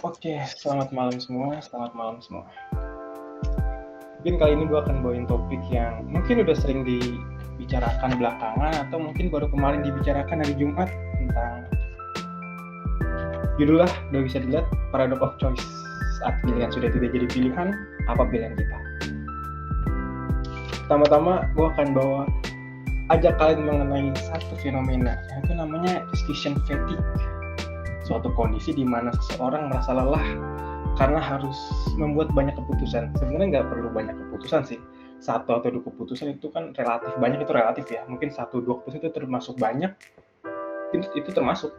Oke, selamat malam semua, selamat malam semua. Mungkin kali ini gue akan bawain topik yang mungkin udah sering dibicarakan belakangan atau mungkin baru kemarin dibicarakan hari Jumat tentang judulnya udah bisa dilihat paradox of choice. Saat pilihan sudah tidak jadi pilihan, apa pilihan kita? Pertama-tama gue akan bawa ajak kalian mengenai satu fenomena yaitu namanya decision fatigue. Suatu kondisi di mana seseorang merasa lelah karena harus membuat banyak keputusan. Sebenarnya nggak perlu banyak keputusan sih. Satu atau dua keputusan itu kan relatif, banyak itu relatif ya. Mungkin satu dua keputusan itu termasuk banyak, itu termasuk.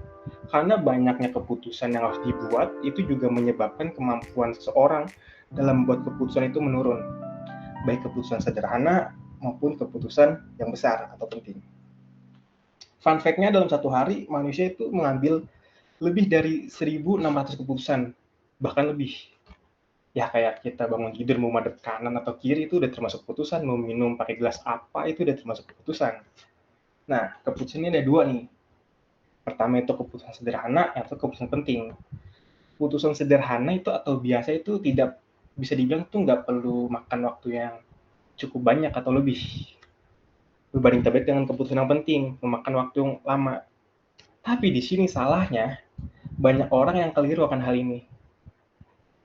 Karena banyaknya keputusan yang harus dibuat itu juga menyebabkan kemampuan seseorang dalam membuat keputusan itu menurun. Baik keputusan sederhana maupun keputusan yang besar atau penting. Fun fact-nya dalam satu hari manusia itu mengambil lebih dari 1.600 keputusan, bahkan lebih. Ya kayak kita bangun tidur mau madep kanan atau kiri itu udah termasuk keputusan, mau minum pakai gelas apa itu udah termasuk keputusan. Nah, keputusannya ada dua nih. Pertama itu keputusan sederhana, yang itu keputusan penting. Keputusan sederhana itu atau biasa itu tidak bisa dibilang tuh nggak perlu makan waktu yang cukup banyak atau lebih. Berbanding terbalik dengan keputusan yang penting, memakan waktu yang lama. Tapi di sini salahnya, banyak orang yang keliru akan hal ini.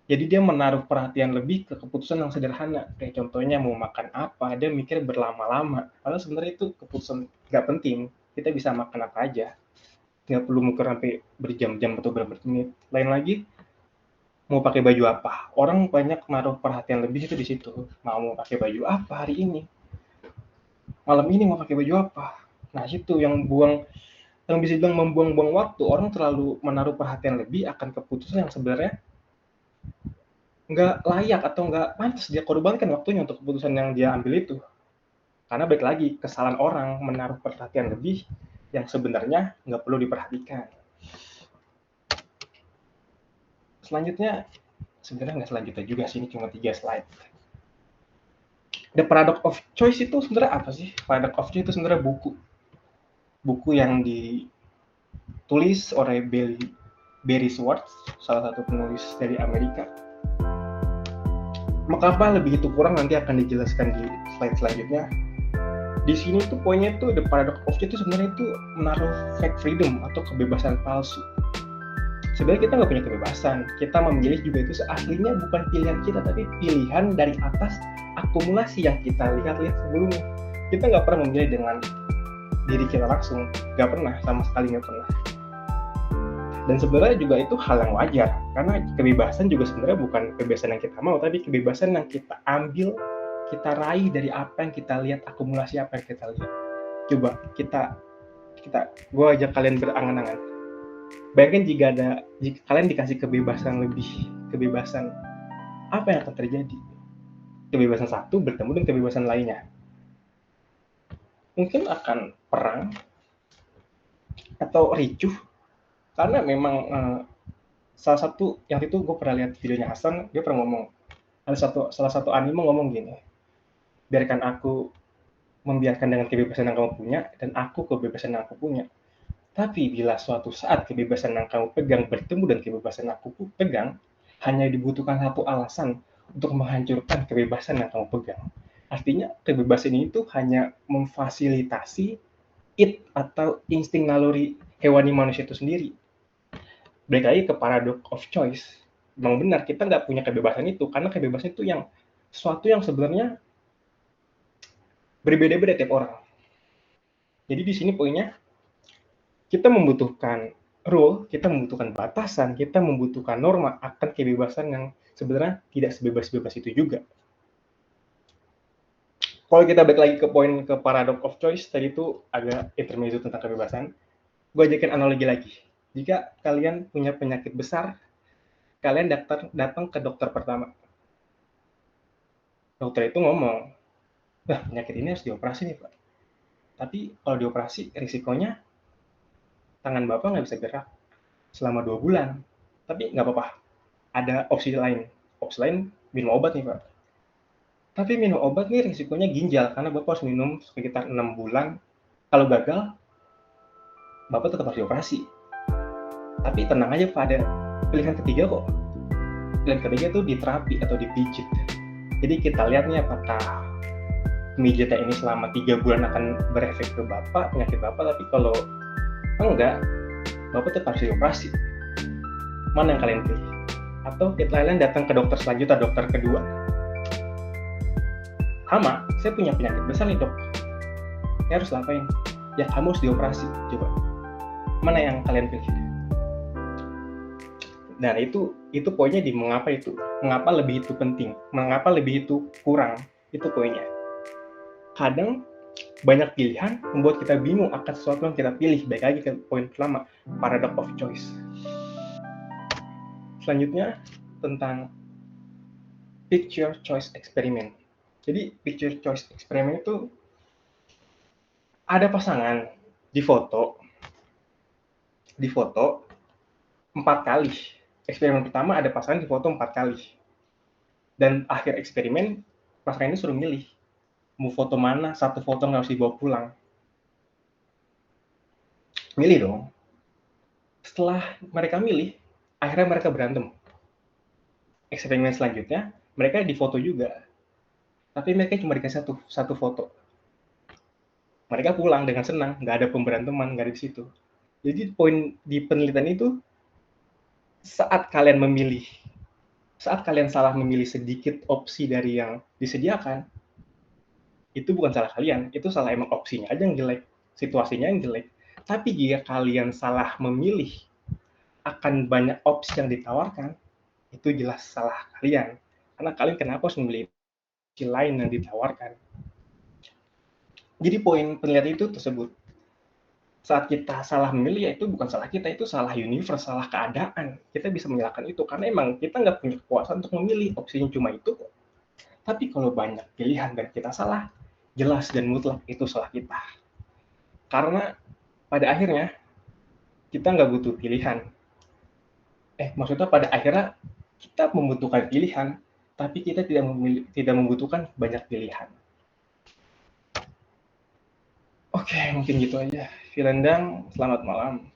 Jadi dia menaruh perhatian lebih ke keputusan yang sederhana. Kayak contohnya mau makan apa, dia mikir berlama-lama. Padahal sebenarnya itu keputusan nggak penting. Kita bisa makan apa aja. Nggak perlu mikir sampai berjam-jam atau bermenit. Lain lagi, mau pakai baju apa. Orang banyak menaruh perhatian lebih itu di situ. Mau pakai baju apa hari ini. Malam ini mau pakai baju apa. Nah itu yang bisa bilang membuang-buang waktu. Orang terlalu menaruh perhatian lebih akan keputusan yang sebenarnya nggak layak atau nggak pantas dia korbankan waktunya untuk keputusan yang dia ambil itu. Karena baik lagi, kesalahan orang menaruh perhatian lebih yang sebenarnya nggak perlu diperhatikan. Selanjutnya, sebenarnya nggak selanjutnya juga sih, ini cuma 3 slide. The Paradox of Choice itu sebenarnya apa sih? Paradox of Choice itu sebenarnya buku yang ditulis oleh Barry Schwartz, salah satu penulis dari Amerika. Mengapa lebih itu kurang nanti akan dijelaskan di slide selanjutnya. Di sini tuh poinnya tuh the paradox of choice itu sebenarnya itu menaruh fake freedom atau kebebasan palsu. Sebenarnya kita nggak punya kebebasan, kita memilih juga itu aslinya bukan pilihan kita tapi pilihan dari atas akumulasi yang kita lihat-lihat sebelumnya. Kita nggak pernah memilih dengan diri kita langsung, nggak pernah, sama sekali nggak pernah. Dan sebenarnya juga itu hal yang wajar, karena kebebasan juga sebenarnya bukan kebebasan yang kita mau, tapi kebebasan yang kita ambil, kita raih dari apa yang kita lihat, akumulasi apa yang kita lihat. Coba gue ajak kalian berangan-angan. Bayangin jika kalian dikasih kebebasan lebih, kebebasan apa yang akan terjadi? Kebebasan satu bertemu dengan kebebasan lainnya. Mungkin akan perang atau ricuh, karena memang salah satu yang itu gue pernah lihat videonya Hasan, dia pernah ngomong, ada salah satu anime ngomong gini, biarkan aku membiarkan dengan kebebasan yang kamu punya dan aku kebebasan yang aku punya. Tapi bila suatu saat kebebasan yang kamu pegang bertemu dengan kebebasan yang aku pegang, hanya dibutuhkan satu alasan untuk menghancurkan kebebasan yang kamu pegang. Artinya kebebasan itu hanya memfasilitasi it atau insting naluri hewani manusia itu sendiri. Balik lagi ke paradox of choice. Memang benar kita nggak punya kebebasan itu karena kebebasan itu yang sesuatu yang sebenarnya berbeda-beda tiap orang. Jadi di sini poinnya kita membutuhkan rule, kita membutuhkan batasan, kita membutuhkan norma akan kebebasan yang sebenarnya tidak sebebas-bebas itu juga. Kalau kita balik lagi ke poin ke paradox of choice, tadi itu agak intermezzo tentang kebebasan. Gue ajakin analogi lagi. Jika kalian punya penyakit besar, kalian datang ke dokter pertama. Dokter itu ngomong, nah penyakit ini harus dioperasi nih Pak. Tapi kalau dioperasi, risikonya tangan Bapak nggak bisa gerak selama 2 bulan. Tapi nggak apa-apa, ada opsi lain. Opsi lain, minum obat nih Pak. Tapi minum obat nih risikonya ginjal, karena Bapak harus minum sekitar 6 bulan. Kalau gagal, Bapak tetap harus dioperasi. Tapi tenang aja Pak, ada pilihan ketiga kok. Pilihan ketiga itu diterapi atau dipijit. Jadi kita lihat nih apakah pijitnya ini selama 3 bulan akan berefek ke Bapak, penyakit Bapak, tapi kalau enggak, Bapak tetap harus dioperasi. Mana yang kalian pilih? Atau kalian datang ke dokter selanjutnya, dokter kedua. Sama, saya punya penyakit besar nih dok. Saya harus ngapain? Ya kamu harus dioperasi. Coba, mana yang kalian pilih? Nah itu poinnya di mengapa lebih itu penting, mengapa lebih itu kurang, itu poinnya. Kadang banyak pilihan membuat kita bingung akan sesuatu yang kita pilih. Baik lagi ke poin pertama, paradox of choice. Selanjutnya tentang picture choice experiment. Jadi picture choice experiment itu ada pasangan di foto 4 kali. Eksperimen pertama ada pasangan di foto 4 kali. Dan akhir eksperimen pasangan ini suruh milih mau foto mana, satu foto nggak harus dibawa pulang. Milih dong. Setelah mereka milih, akhirnya mereka berantem. Eksperimen selanjutnya, mereka difoto juga. Tapi mereka cuma dikasih satu foto. Mereka pulang dengan senang, nggak ada pemberanteman, nggak ada di situ. Jadi poin di penelitian itu, saat kalian salah memilih sedikit opsi dari yang disediakan, itu bukan salah kalian, itu salah emang opsinya aja yang jelek, situasinya yang jelek. Tapi jika kalian salah memilih akan banyak opsi yang ditawarkan, itu jelas salah kalian. Karena kalian kenapa harus memilih opsi lain yang ditawarkan. Jadi poin penelitian itu tersebut, saat kita salah memilih, ya itu bukan salah kita, itu salah universe, salah keadaan. Kita bisa menyalahkan itu, karena emang kita nggak punya kekuasaan untuk memilih, opsinya cuma itu. Tapi kalau banyak pilihan dan kita salah, jelas dan mutlak itu salah kita. Karena pada akhirnya, kita nggak butuh pilihan. Maksudnya pada akhirnya, kita membutuhkan pilihan, tapi kita tidak membutuhkan banyak pilihan. Oke, mungkin gitu aja. Vilendang, selamat malam.